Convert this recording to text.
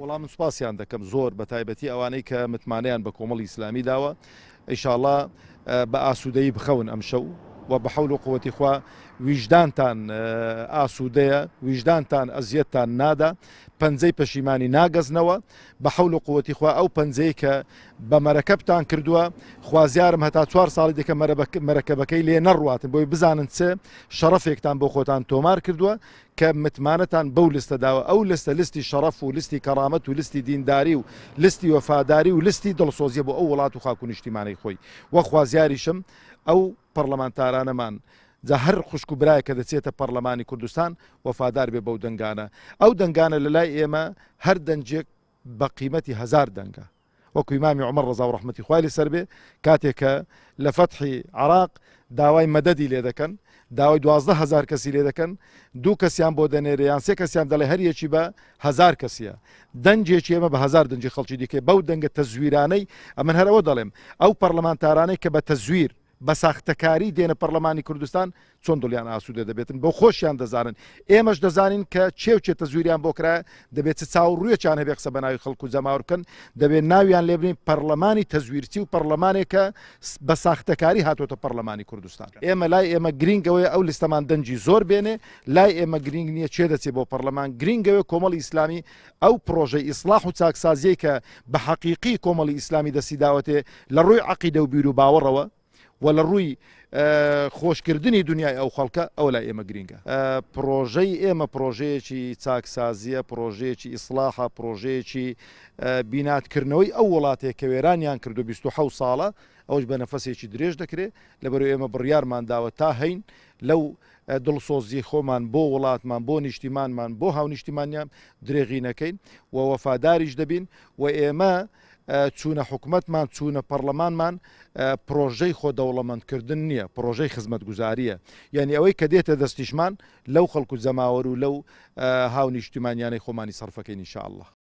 وەڵام سوپاسیان دەکەم زۆر بە تایبەتی ئەوانەی کە متمانیان بە کۆمەڵی ئیسلامی داوە ئینشاءڵڵا بە ئاسوودەیی بخەون ئەم شەو و بە حەول و قووەتی خوا ویژدانتان ئاسوودەیە ویژدانتان ئەزیەتتان نادا پەنجەی پەشیمانی ناگەزنەوە بە حەول و قووەتی خوا ئەو پەنجەی کە بە مەرەکەبتان کردووە خوازیارم هەتا 4 ساڵی دیکە مەرەکەبەکەی لێ نەڕواتن بۆی بزانن چ شەڕەفێکتان بۆ خۆتان تۆمار کردووە کە متمانەتان بەو لستە داوە ئەو لستە لستی شەڕەف و لستی کەڕامەت و لستی دینداری و لستی وەفاداری و لستی دڵسۆزیە بۆ ئەو وڵات و خاک و نیشتیمانەی خۆی وە خوازیاریشم ئەو پەرلەمانتارانەمان جا هەر خوشک و برایە کە دەچێتە پەرلەمانی کوردستان وەفادار بێ بەو دەنگانە ئەو دەنگانە لە لای ئێمە هەر دەنجێک بە قیمەتی 1000 دەنگە وەکو ئیمامی عومەر ڕەزا و ڕەحمەتی خوای لەسەر بێ کاتێک کە لە فەتحی عێراق داوای مەدەدی لێ دەکەن داوای 12000 کەسی لێ دەکەن 2 کەسیان بۆ دەنێرە یان 3 کەسیان دەڵێ هەر یەکی بە 1000 کەسیە دەنجێکی ئێمە بە 1000 دەنجی خەڵکی دیکە بەو دەنگە تەزویرانەی ئەمن هەرەوە دەڵێم ئەو پەرلەمانتارانەی کە بە تەزویر بە ساختەکاری دێنە پەرلەمانی کوردستان چۆن دڵیان ئاسوودە دەبێتن بۆ خۆشیان دەزانن ئێمەش دەزانین کە چێوچێتە زوریان بۆ کرایە دەبێت چاوەڕوویەکیان هەبێ قسە بە ناوی خەڵکو جەماوەڕ بکەن دەبێت ناویان لێ بنین پەرلەمانی تەزویرچی و پەرلەمانێکە بە ساختەکاری هاتوۆتە پەرلەمانی کوردستان ئێمە لای ئێمە گرینگەوەی ئەو لیستەمان دەنجی زۆر بێنێ لای ئێمە گرینگ نییە چێ دەچێت بۆ پەرلەمان گرینگەوەی کۆمەڵی ئیسلامی ئەو پرۆژەی ئیسلاح و چاکسازیەی کە بە حەقیقی کۆمەڵی ئیسلامی دەستی داوەتێ لە ڕووی عەقیدە و بیر و باوەڕەوە و لە ڕووی خۆشکردنی دنیای ئەو خەڵکە ئەو لای ئێمە گرینگە پرۆژەی ئێمە پرۆژەیەکی چاکسازیە پرۆژەیەکی ئیسلاحە پرۆژەیەکی بیناتکردنەوەی ئەو وڵاتێک کە وێرانیان کردو 27 ساڵە ئەوش بە نەفەسێکی درێژ دەکرێت لەبەرەوەی ئێمە بڕیارمان داوە تا هەین لەو دڵسۆزی خۆمان بۆ وڵاتمان بۆ نیشتیمانمان بۆ هاونیشتیمانیان درێغی نەکەین و وەفاداریش دەبین و ئێمە چوونە حکومەتمان چوونە پەرلەمانمان پرۆژەی خۆ دەوڵەمەندکردن نییە پرۆژەی خزمەتگوزاریە یعنی ئەوەی کە دێتە دەستیشمان لەو خەڵکو جەماوەر و لەو هاونیشتیمانیانەی خۆمانی سەرفەکەین ئینشاءالله